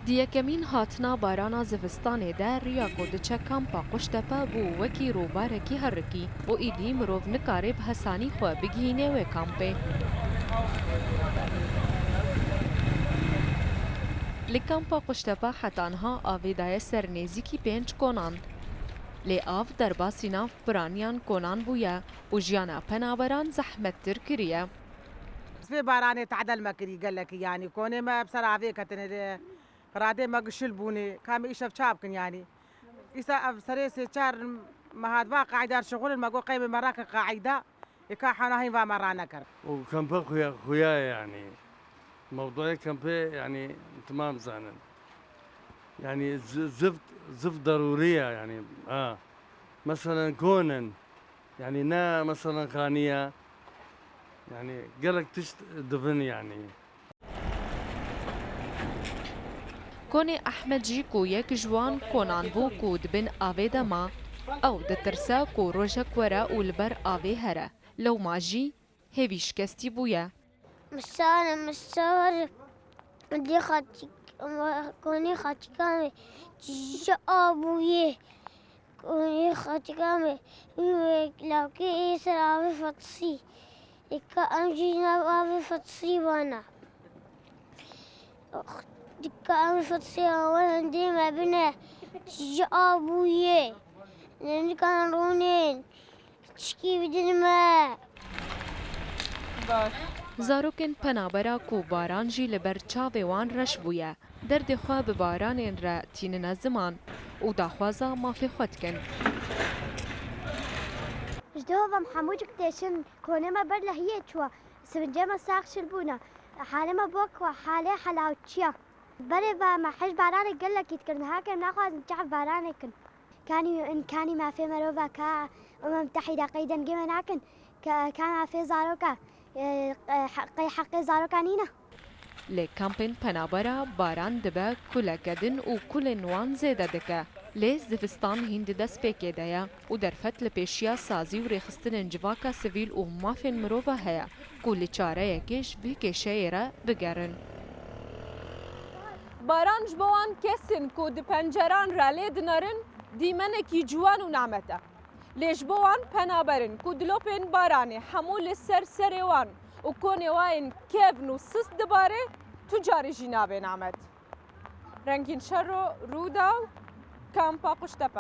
دیەکەمین هاتنا بارانە زستانێدا ڕیا کۆدچە کامپا قوشتەپە بوو وەکی ڕووبارێکی هەڕکی بۆ ئیدی مرۆڤ نکارێ بە هەسانی خۆ بگهینێ وێ کامپێ. لە کامپا قوشتەپە حەتانها ئاوێدایە سەر نێزیکی 5 کۆنان. لێ ئاو دەرباسی ناو پرانیان کۆنان بوویە و ژیانە پەنابەران زەحمەتتر کریە. في باراني تعدل مكري قال لك يعني كوني ما بصراحة فيك فرادي ما قشل بوني كام إيش بشابكن يعني إيسا أبصريسي شار ما هاد با قاعدة شغل ما قو قيمة مراك قاعدة يكاحنا هين ومرانا كر وكامبي خويا يعني موضوع كامبي يعني تمام زانن يعني زفت ضرورية يعني مثلا كونن يعني نا مثلا خانية يعني قالك تشت دفن يعني کۆنێ ئەحمەد ژیک و یەک جوان کۆنان بوو و دبن ئاوێ دەما ئەو دەترسە و ڕۆژەک وەرە و لەبەر ئاوێ هەرە لەو ماژی هێوی شکستی بوویە. مسار دي خاتي كوني خاتي كامي جابويه كوني خاتي كامي لو كي سرابي فتصي إكا أمجي نبابي فتصي وانا دكا أمي فتصي وانا ديما بنا جابويه لأن كان رونين تشكي بدن ما زارۆکên پەنابەرا و باران jî li ber çavê wan reş bûye derdê xwe bi baranên re tînine ziman û daxwaza mafê xwe dikin. جدوهم حموج كتيشن كونما برلا هي تشوا سبنجما ساق شلبونا حالما بوك وحالي حلاوتشيا بري ما حج باراني قال لك يتكلم هاكن ناخذ نجعف بارانكن كاني ما في مروفا كا متحدة قيدا جيما ناكن كان ما في زاروكا حقي زاروكا نينا لێ کامپên پەنابەرە باران dibe kulekkedin û kulên wan zêde dike. Lê zivistan hîn di dest pêkê û derfet li pêşiya sazî û rêxistinên civaka sivîl û mafên mirova heye ku li çareyekê ji vê kêşeyê re bigerin. Baran ji bo wan kesin ku di penceran re lê dinarin dîmenekî ciwan û nemet e. Lê ji bo wan penaberin ku dilopên baranê hemû li ser serê wan û konê wayên kevn û sis dibare tu carî jî nabe nemet. Rengîn Şerro, Rûdaw, Kampa Quştepe.